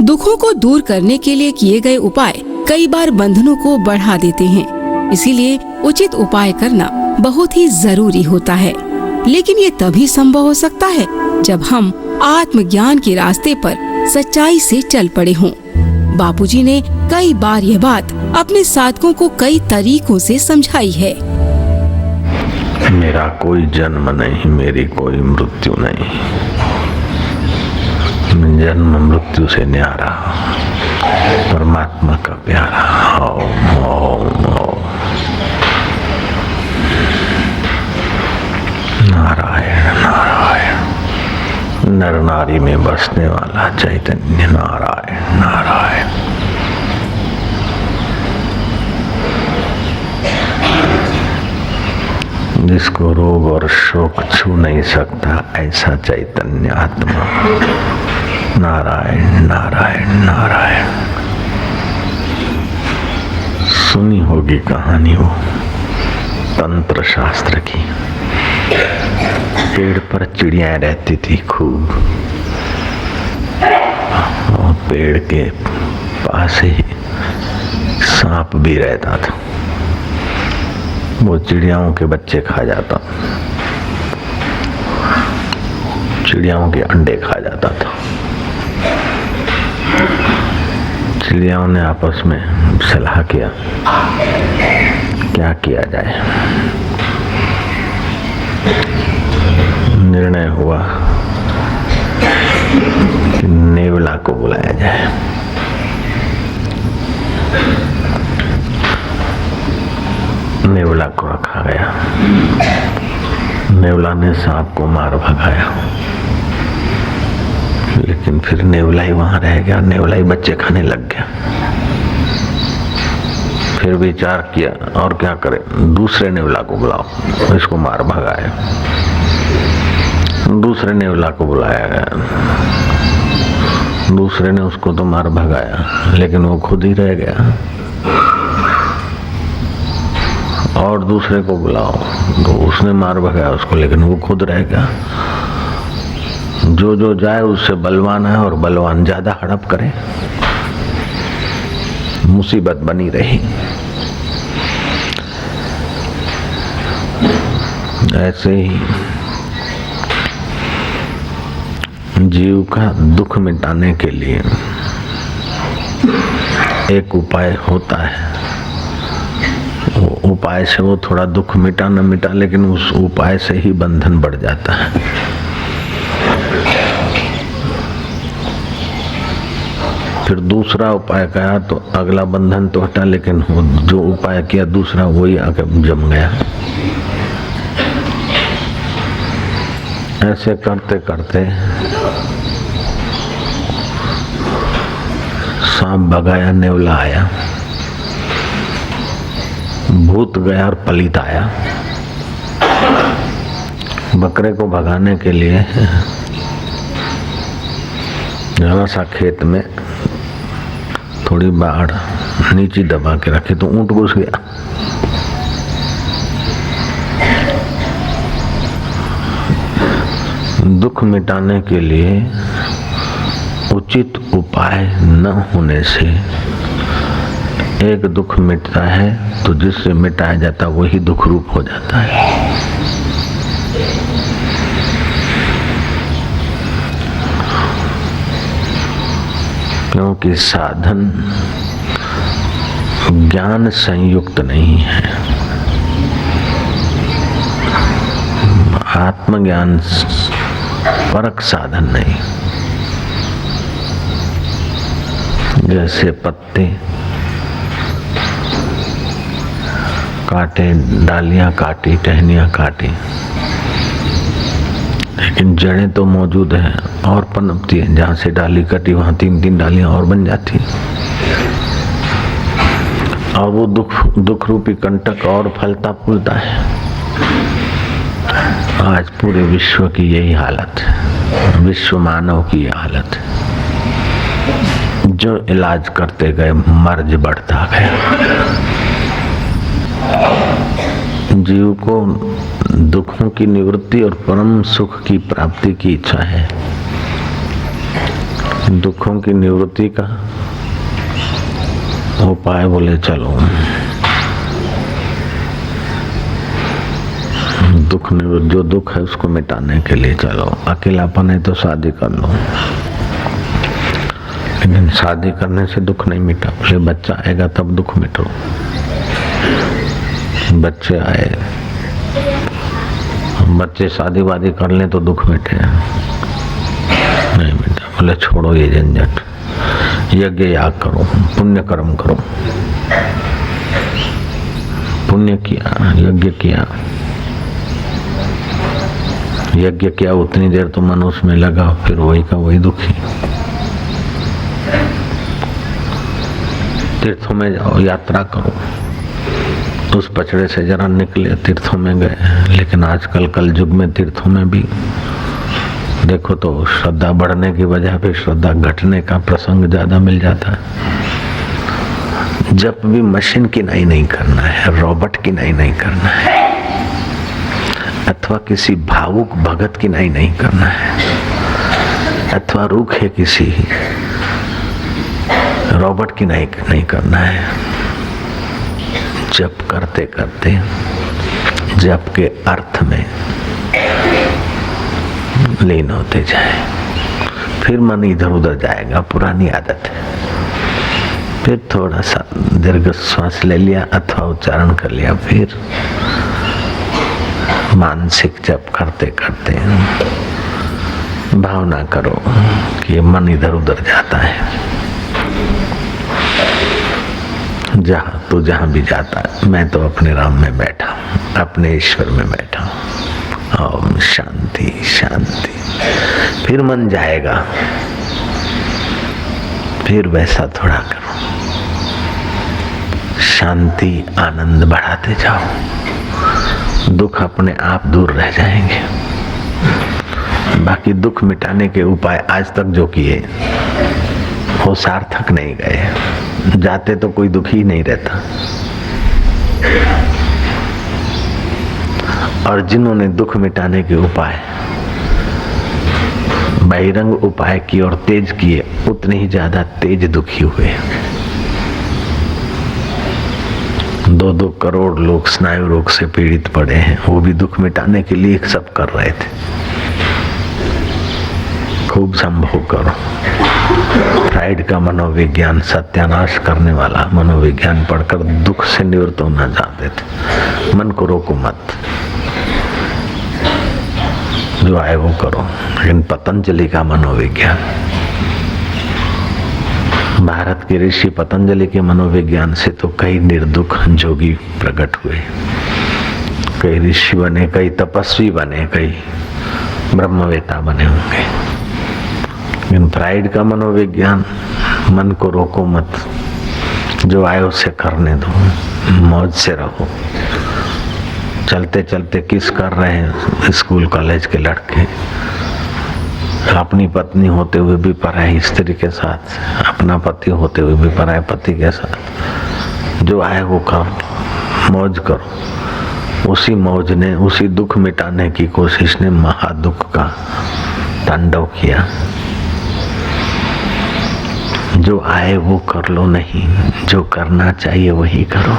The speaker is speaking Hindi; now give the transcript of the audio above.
दुखों को दूर करने के लिए किए गए उपाय कई बार बंधनों को बढ़ा देते हैं। इसीलिए उचित उपाय करना बहुत ही जरूरी होता है। लेकिन ये तभी संभव हो सकता है जब हम आत्मज्ञान के रास्ते पर सच्चाई से चल पड़े हों। बापूजी ने कई बार यह बात अपने साधकों को कई तरीकों से समझाई है। मेरा कोई जन्म नहीं, मेरी कोई मृत्यु नहीं। जन्म मृत्यु से न्यारा परमात्मा का प्यारा ओम ओम ओम। नारायण नारायण, नर नारी में बसने वाला चैतन्य नारायण नारायण। जिसको रोग और शोक छू नहीं सकता ऐसा चैतन्य आत्मा नारायण नारायण नारायण। सुनी होगी कहानी वो तंत्र शास्त्र की। पेड़ पर चिड़ियाँ रहती थी खूब, और पेड़ के पास ही सांप भी रहता था। वो चिड़ियाओं के बच्चे खा जाता, चिड़ियाओं के अंडे खा जाता था। चिड़ियाओं ने आपस में सलाह किया क्या किया जाए। निर्णय हुआ कि नेवला को बुलाया जाए। नेवला को रखा गया। नेवला ने सांप को मार भगाया, लेकिन फिर नेवला ही वहां रह गया। नेवला ही बच्चे खाने लग गया। फिर विचार किया और क्या करे, दूसरे नेवला को बुलाओ, इसको मार भगाया। दूसरे नेवला को बुलाया गया। दूसरे ने उसको तो मार भगाया, लेकिन वो खुद ही रह गया। और दूसरे को बुलाओ, तो उसने मार भगाया उसको, लेकिन वो खुद रह गया। जो जो जाए उससे बलवान है, और बलवान ज्यादा हड़प करे, मुसीबत बनी रही। ऐसे ही जीव का दुख मिटाने के लिए एक उपाय होता है। उपाय से वो थोड़ा दुख मिटा न मिटा, लेकिन उस उपाय से ही बंधन बढ़ जाता है। फिर दूसरा उपाय कहा तो अगला बंधन तो हटा, लेकिन वो जो उपाय किया दूसरा वही आके जम गया। ऐसे करते करते सांप भगाया, नेवला आया, भूत गया और पलित आया। बकरे को भगाने के लिए जरा सा खेत में थोड़ी बाढ़ नीचे दबा के रखे तो ऊंट घुस गया। दुख मिटाने के लिए उचित उपाय न होने से एक दुख मिटता है, तो जिससे मिटाया जाता वही दुख रूप हो जाता है। क्योंकि साधन ज्ञान संयुक्त नहीं है। आत्मज्ञान परक साधन नहीं। जैसे पत्ते काटे, डालियां काटी, टहनियां काटी, लेकिन जड़ें तो मौजूद हैं और पनपती है। जहां से डाली कटी वहां 3-3 डालियां और बन जाती, और वो दुख रूपी कंटक और फलता फूलता है। आज पूरे विश्व की यही हालत है, विश्व मानव की यह हालत है। जो इलाज करते गए मर्ज बढ़ता गया। जीव को दुखों की निवृत्ति और परम सुख की प्राप्ति की इच्छा है, दुखों की निवृत्ति का उपाय बोले चलो जो दुख है उसको मिटाने के लिए चलो। अकेलापन है तो शादी कर लो, लेकिन शादी करने से दुख नहीं मिटा। बोले बच्चा आएगा तब दुख मिटो। बच्चे आए, बच्चे शादी वादी कर लें तो दुख मिटे, नहीं मिटा। बोले छोड़ो ये झंझट, यज्ञ याग करो, पुण्य कर्म करो। पुण्य किया, यज्ञ किया, यज्ञ किया, उतनी देर तो मन उसमें लगा, फिर वही का वही दुखी। तीर्थों में जाओ, यात्रा करो, उस पचड़े से जरा निकले, तीर्थों में गए। लेकिन आजकल कल युग में तीर्थों में भी देखो तो श्रद्धा बढ़ने की वजह पे श्रद्धा घटने का प्रसंग ज्यादा मिल जाता है। जब भी मशीन की नहीं करना है, रोबोट की नहीं करना है, अथवा किसी भावुक भगत की नहीं करना है, अथवा रूखे किसी रोबोट की नहीं करना है। जप करते करते जप के अर्थ में लीन होते जाए, फिर मन इधर उधर जाएगा, पुरानी आदत है। फिर थोड़ा सा दीर्घ श्वास ले लिया अथवा उच्चारण कर लिया, फिर मानसिक जप करते करते भावना करो कि मन इधर उधर जाता है। जहां भी जाता है, मैं तो अपने राम में बैठा हूं, अपने ईश्वर में बैठा हूं। ओम शांति शांति। फिर मन जाएगा, फिर वैसा थोड़ा करो, शांति आनंद बढ़ाते जाओ, दुख अपने आप दूर रह जाएंगे। बाकी दुख मिटाने के उपाय आज तक जो किए वो सार्थक नहीं गए, जाते तो कोई दुखी नहीं रहता। और जिन्होंने दुख मिटाने के उपाय बहिरंग उपाय किए और तेज किए, उतने ही ज्यादा तेज दुखी हुए। 2-2 करोड़ लोग स्नायु रोग से पीड़ित पड़े हैं, वो भी दुख मिटाने के लिए सब कर रहे थे। खूब संभव करो। फ्राइड का मनोविज्ञान सत्यानाश करने वाला मनोविज्ञान पढ़कर दुख से निवृत्त होना चाहते थे। मन को रोको मत, जो आए वो करो। लेकिन पतंजलि का मनोविज्ञान, भारत के ऋषि पतंजलि के मनोविज्ञान से तो कई निर्दुख जोगी प्रकट हुए, कई ऋषि बने, कई तपस्वी बने, कई ब्रह्मवेता बने होंगे। लेकिन फ्राइड का मनोविज्ञान, मन को रोको मत, जो आए उसे करने दो, मौज से रहो। चलते चलते किस कर रहे हैं स्कूल कॉलेज के लड़के, अपनी पत्नी होते हुए भी पराई स्त्री के साथ, अपना पति होते हुए भी पराये पति के साथ। जो आए वो करो, मौज करो। उसी मौज ने, उसी दुख मिटाने की कोशिश ने महादुख का तांडव किया। जो आए वो कर लो नहीं, जो करना चाहिए वही करो।